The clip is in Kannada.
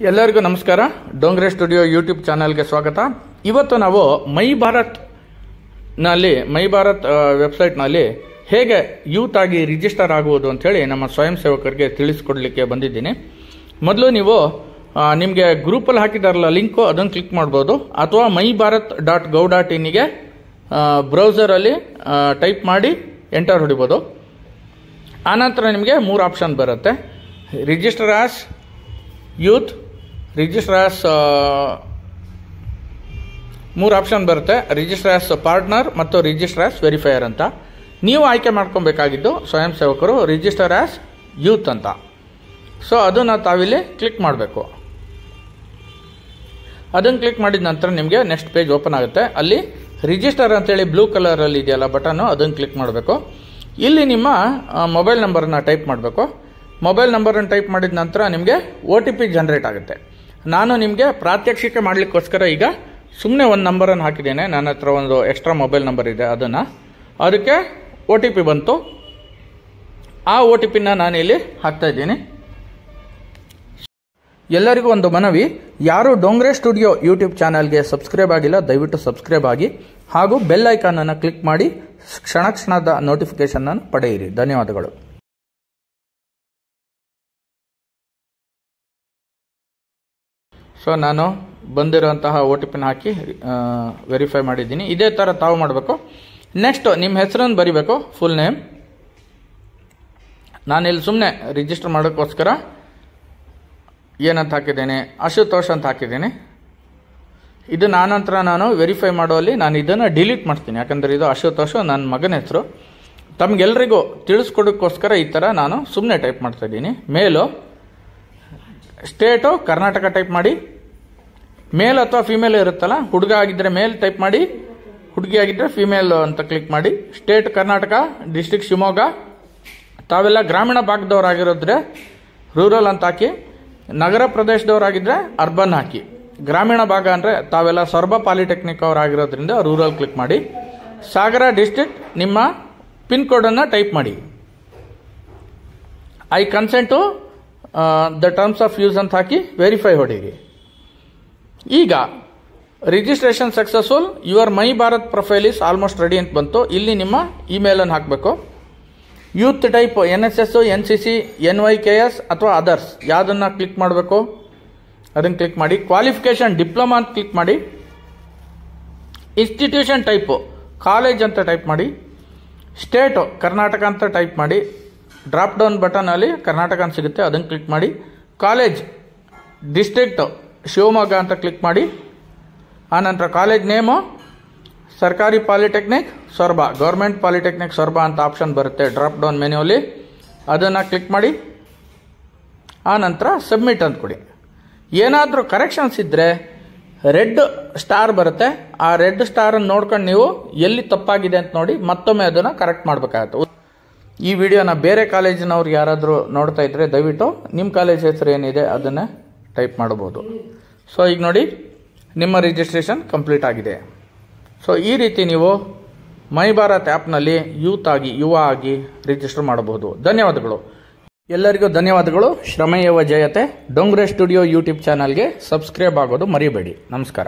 ಎಲ್ಲರಿಗೂ ನಮಸ್ಕಾರ. ಡೋಂಗ್ರೆ ಸ್ಟುಡಿಯೋ ಯೂಟ್ಯೂಬ್ ಚಾನಲ್ಗೆ ಸ್ವಾಗತ. ಇವತ್ತು ನಾವು ಮೈ ಭಾರತ್ ವೆಬ್ಸೈಟ್ನಲ್ಲಿ ಹೇಗೆ ಯೂತ್ ಆಗಿ ರಿಜಿಸ್ಟರ್ ಆಗುವುದು ಅಂತೇಳಿ ನಮ್ಮ ಸ್ವಯಂ ಸೇವಕರಿಗೆ ತಿಳಿಸ್ಕೊಡ್ಲಿಕ್ಕೆ ಬಂದಿದ್ದೀನಿ. ಮೊದಲು ನೀವು ನಿಮಗೆ ಗ್ರೂಪಲ್ಲಿ ಹಾಕಿದಾರಲ್ಲ ಲಿಂಕು, ಅದನ್ನು ಕ್ಲಿಕ್ ಮಾಡ್ಬೋದು. ಅಥವಾ myBharat.gov.in ಬ್ರೌಸರಲ್ಲಿ ಟೈಪ್ ಮಾಡಿ ಎಂಟರ್ ಹೊಡಿಬೋದು. ಆನಂತರ ನಿಮಗೆ 3 ಆಪ್ಷನ್ ಬರುತ್ತೆ. Register as youth, register as 3 option ಬರುತ್ತೆ. ರಿಜಿಸ್ಟರ್ ಆಸ್ ಪಾರ್ಟ್ನರ್ ಮತ್ತು ರಿಜಿಸ್ಟರ್ ಆಸ್ ವೆರಿಫೈಯರ್ ಅಂತ. ನೀವು ಆಯ್ಕೆ ಮಾಡ್ಕೊಬೇಕಾಗಿದ್ದು ಸ್ವಯಂ ಸೇವಕರು ರಿಜಿಸ್ಟರ್ ಆಸ್ ಯೂತ್ ಅಂತ. ಸೊ ಅದನ್ನು ತಾವಿಲ್ಲಿ ಕ್ಲಿಕ್ ಮಾಡಬೇಕು. ಅದನ್ನು ಕ್ಲಿಕ್ ಮಾಡಿದ ನಂತರ ನಿಮಗೆ ನೆಕ್ಸ್ಟ್ ಪೇಜ್ ಓಪನ್ ಆಗುತ್ತೆ. ಅಲ್ಲಿ ರಿಜಿಸ್ಟರ್ ಅಂತೇಳಿ ಬ್ಲೂ ಕಲರಲ್ಲಿ ಇದೆಯಲ್ಲ ಬಟನ್ನು, ಅದನ್ನು ಕ್ಲಿಕ್ ಮಾಡಬೇಕು. ಇಲ್ಲಿ ನಿಮ್ಮ ಮೊಬೈಲ್ ನಂಬರನ್ನು ಟೈಪ್ ಮಾಡಬೇಕು. ಮೊಬೈಲ್ ನಂಬರನ್ನು ಟೈಪ್ ಮಾಡಿದ ನಂತರ ನಿಮಗೆ OTP ಜನರೇಟ್ ಆಗುತ್ತೆ. ನಾನು ನಿಮಗೆ ಪ್ರಾತ್ಯಕ್ಷಿಕೆ ಮಾಡಲಿಕ್ಕೋಸ್ಕರ ಈಗ ಸುಮ್ಮನೆ ಒಂದು ನಂಬರನ್ನು ಹಾಕಿದ್ದೇನೆ. ನನ್ನ ಹತ್ರ ಒಂದು ಎಕ್ಸ್ಟ್ರಾ ಮೊಬೈಲ್ ನಂಬರ್ ಇದೆ, ಅದಕ್ಕೆ OTP ಬಂತು. ಆ OTPನ ನಾನು ಇಲ್ಲಿ ಹಾಕ್ತಾ ಇದ್ದೀನಿ. ಎಲ್ಲರಿಗೂ ಒಂದು ಮನವಿ, ಯಾರು ಡೋಂಗ್ರೆ ಸ್ಟುಡಿಯೋ ಯೂಟ್ಯೂಬ್ ಚಾನಲ್ಗೆ ಸಬ್ಸ್ಕ್ರೈಬ್ ಆಗಿಲ್ಲ ದಯವಿಟ್ಟು ಸಬ್ಸ್ಕ್ರೈಬ್ ಆಗಿ, ಹಾಗೂ ಬೆಲ್ ಐಕಾನ್ ಅನ್ನು ಕ್ಲಿಕ್ ಮಾಡಿ ಕ್ಷಣದ ನೋಟಿಫಿಕೇಶನ್ ಅನ್ನು ಪಡೆಯಿರಿ. ಧನ್ಯವಾದಗಳು. ಸೊ ನಾನು ಬಂದಿರುವಂತಹ OTPನ ಹಾಕಿ ವೆರಿಫೈ ಮಾಡಿದ್ದೀನಿ. ಇದೇ ಥರ ತಾವು ಮಾಡಬೇಕು. ನೆಕ್ಸ್ಟ್ ನಿಮ್ಮ ಹೆಸರನ್ನು ಬರಿಬೇಕು, ಫುಲ್ ನೇಮ್. ನಾನಿಲ್ಲಿ ಸುಮ್ಮನೆ ರಿಜಿಸ್ಟರ್ ಮಾಡೋಕ್ಕೋಸ್ಕರ ಏನಂತ ಹಾಕಿದ್ದೇನೆ, ಅಶುತೋಷ್ ಅಂತ ಹಾಕಿದ್ದೀನಿ. ಇದನ್ನ ಆನಂತರ ನಾನು ವೆರಿಫೈ ಮಾಡುವಲ್ಲಿ ನಾನು ಇದನ್ನು ಡಿಲೀಟ್ ಮಾಡ್ತೀನಿ, ಯಾಕಂದರೆ ಇದು ಅಶುತೋಷ್ ನನ್ನ ಮಗನ ಹೆಸರು. ತಮಗೆಲ್ಲರಿಗೂ ತಿಳಿಸ್ಕೊಡೋಕ್ಕೋಸ್ಕರ ಈ ಥರ ನಾನು ಸುಮ್ಮನೆ ಟೈಪ್ ಮಾಡ್ತಾ ಇದ್ದೀನಿ. ಮೇಲು, ಸ್ಟೇಟು ಕರ್ನಾಟಕ ಟೈಪ್ ಮಾಡಿ. ಮೇಲ್ ಅಥವಾ ಫಿಮೇಲ್ ಇರುತ್ತಲ್ಲ, ಹುಡುಗ ಆಗಿದ್ದರೆ ಮೇಲ್ ಟೈಪ್ ಮಾಡಿ, ಹುಡುಗಿ ಆಗಿದ್ದರೆ ಫಿಮೇಲ್ ಅಂತ ಕ್ಲಿಕ್ ಮಾಡಿ. State Karnataka, district Shivamogga. ತಾವೆಲ್ಲ ಗ್ರಾಮೀಣ ಭಾಗದವರಾಗಿರೋದ್ರೆ ರೂರಲ್ ಅಂತ ಹಾಕಿ, ನಗರ ಪ್ರದೇಶದವರಾಗಿದ್ದರೆ ಅರ್ಬನ್ ಹಾಕಿ. ಗ್ರಾಮೀಣ ಭಾಗ ಅಂದರೆ ತಾವೆಲ್ಲ ಸೊರಬ ಪಾಲಿಟೆಕ್ನಿಕ್ ಅವರಾಗಿರೋದ್ರಿಂದ ರೂರಲ್ ಕ್ಲಿಕ್ ಮಾಡಿ. ಸಾಗರ ಡಿಸ್ಟ್ರಿಕ್ಟ್ ನಿಮ್ಮ ಪಿನ್ ಕೋಡನ್ನು ಟೈಪ್ ಮಾಡಿ. I consent to the terms of use ಅಂತ ಹಾಕಿ ವೆರಿಫೈ ಹೊಡೀರಿ. ಈಗ registration successful, your my Bharat profile is almost ready ಅಂತ ಬಂತು. ಇಲ್ಲಿ ನಿಮ್ಮ ಇಮೇಲನ್ನು ಹಾಕಬೇಕು. Youth type NSS, NCC, NYKS ಅಥವಾ ಅದರ್ಸ್ ಯಾವುದನ್ನು ಕ್ಲಿಕ್ ಮಾಡಬೇಕು ಅದನ್ನು ಕ್ಲಿಕ್ ಮಾಡಿ. ಕ್ವಾಲಿಫಿಕೇಶನ್ ಡಿಪ್ಲೊಮಾ ಅಂತ ಕ್ಲಿಕ್ ಮಾಡಿ. ಇನ್ಸ್ಟಿಟ್ಯೂಷನ್ ಟೈಪು ಕಾಲೇಜ್ ಅಂತ ಟೈಪ್ ಮಾಡಿ. ಸ್ಟೇಟು ಕರ್ನಾಟಕ ಅಂತ ಟೈಪ್ ಮಾಡಿ. ಡ್ರಾಪ್ ಡೌನ್ ಬಟನಲ್ಲಿ ಕರ್ನಾಟಕ ಅಂತ ಸಿಗುತ್ತೆ, ಅದನ್ನು ಕ್ಲಿಕ್ ಮಾಡಿ. ಕಾಲೇಜ್ ಡಿಸ್ಟ್ರಿಕ್ಟ್ ಶಿವಮೊಗ್ಗ ಅಂತ ಕ್ಲಿಕ್ ಮಾಡಿ. ಆನಂತರ ಕಾಲೇಜ್ ನೇಮು ಸರ್ಕಾರಿ polytechnic Soraba, government polytechnic Soraba ಅಂತ ಆಪ್ಷನ್ ಬರುತ್ತೆ ಡ್ರಾಪ್ ಡೌನ್ ಮೆನ್ಯೂಲಿ, ಅದನ್ನು ಕ್ಲಿಕ್ ಮಾಡಿ. ಆನಂತರ ಸಬ್ಮಿಟ್ ಅಂತ ಕೊಡಿ. ಏನಾದರೂ ಕರೆಕ್ಷನ್ಸ್ ಇದ್ದರೆ ರೆಡ್ ಸ್ಟಾರ್ ಬರುತ್ತೆ. ಆ ರೆಡ್ ಸ್ಟಾರನ್ನು ನೋಡ್ಕೊಂಡು ನೀವು ಎಲ್ಲಿ ತಪ್ಪಾಗಿದೆ ಅಂತ ನೋಡಿ ಮತ್ತೊಮ್ಮೆ ಅದನ್ನು ಕರೆಕ್ಟ್ ಮಾಡಬೇಕಾಗತ್ತೆ. ಈ ವಿಡಿಯೋನ ಬೇರೆ ಕಾಲೇಜಿನವ್ರು ಯಾರಾದರೂ ನೋಡ್ತಾ ಇದ್ರೆ ದಯವಿಟ್ಟು ನಿಮ್ಮ ಕಾಲೇಜ್ ಹೆಸರು ಏನಿದೆ ಅದನ್ನು ಟೈಪ್ ಮಾಡಬಹುದು. ಸೊ ಈಗ ನೋಡಿ ನಿಮ್ಮ ರಿಜಿಸ್ಟ್ರೇಷನ್ ಕಂಪ್ಲೀಟ್ ಆಗಿದೆ. ಸೊ ಈ ರೀತಿ ನೀವು ಮೈ ಭಾರತ್ ಆ್ಯಪ್ನಲ್ಲಿ ಯುವ ಆಗಿ ರಿಜಿಸ್ಟರ್ ಮಾಡಬಹುದು. ಧನ್ಯವಾದಗಳು. ಎಲ್ಲರಿಗೂ ಧನ್ಯವಾದಗಳು. ಶ್ರಮೇಯವ ಜಯತೆ. ಡೋಂಗ್ರೆ ಸ್ಟುಡಿಯೋ ಯೂಟ್ಯೂಬ್ ಚಾನಲ್ಗೆ ಸಬ್ಸ್ಕ್ರೈಬ್ ಆಗೋದು ಮರಿಬೇಡಿ. ನಮಸ್ಕಾರ.